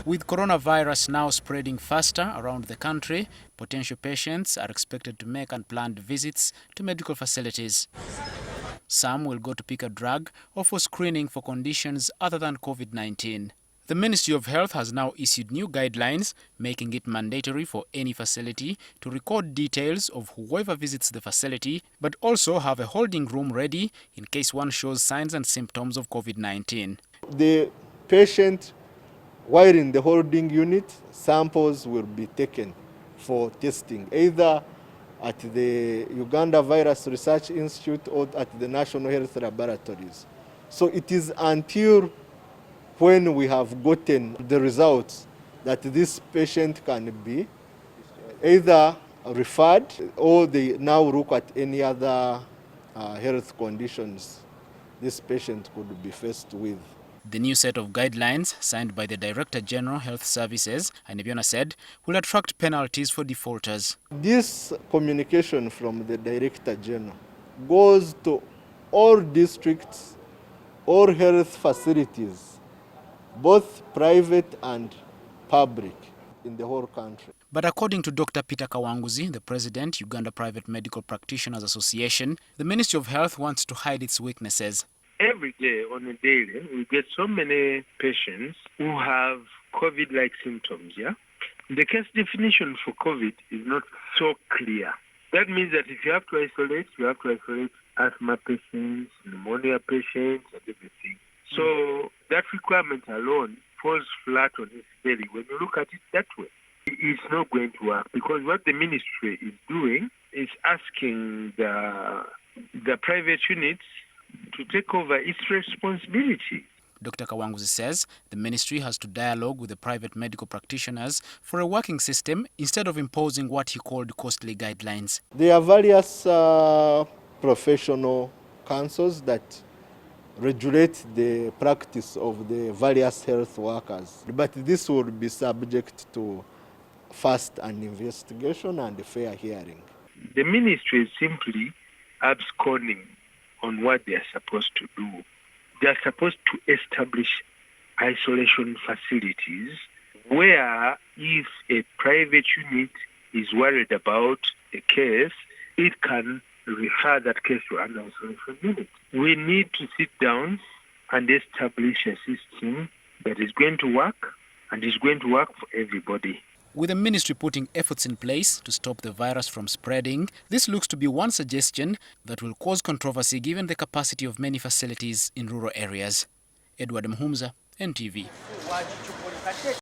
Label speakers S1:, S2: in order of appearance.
S1: With coronavirus now spreading faster around the country, potential patients are expected to make unplanned visits to medical facilities. Some will go to pick a drug or for screening for conditions other than COVID-19. The Ministry of Health has now issued new guidelines, making it mandatory for any facility to record details of whoever visits the facility, but also have a holding room ready in case one shows signs and symptoms of COVID-19.
S2: The patient, while in the holding unit, samples will be taken for testing, either at the Uganda Virus Research Institute or at the National Health Laboratories. So it is until when we have gotten the results that this patient can be either referred or they now look at any other health conditions this patient could be faced with.
S1: The new set of guidelines, signed by the Director General Health Services, Ainebyoona said, will attract penalties for defaulters.
S2: This communication from the Director General goes to all districts, all health facilities, both private and public in the whole country.
S1: But according to Dr. Peter Kawanguzi, the president, Uganda Private Medical Practitioners Association, the Ministry of Health wants to hide its weaknesses.
S3: Every day, on a daily, we get so many patients who have COVID-like symptoms, yeah? The case definition for COVID is not so clear. That means that if you have to isolate asthma patients, pneumonia patients, and everything. So that requirement alone falls flat on its belly. When you look at it that way, it's not going to work, because what the ministry is doing is asking the private units to take over its responsibility.
S1: Dr. Kawanguzi says the ministry has to dialogue with the private medical practitioners for a working system instead of imposing what he called costly guidelines.
S2: There are various professional councils that regulate the practice of the various health workers, but this will be subject to first an investigation and a fair hearing.
S3: The ministry is simply absconding on what they are supposed to do. They are supposed to establish isolation facilities where if a private unit is worried about a case, it can refer that case to an isolation unit. We need to sit down and establish a system that is going to work and is going to work for everybody.
S1: With the ministry putting efforts in place to stop the virus from spreading, this looks to be one suggestion that will cause controversy given the capacity of many facilities in rural areas. Edward Mhumza, NTV.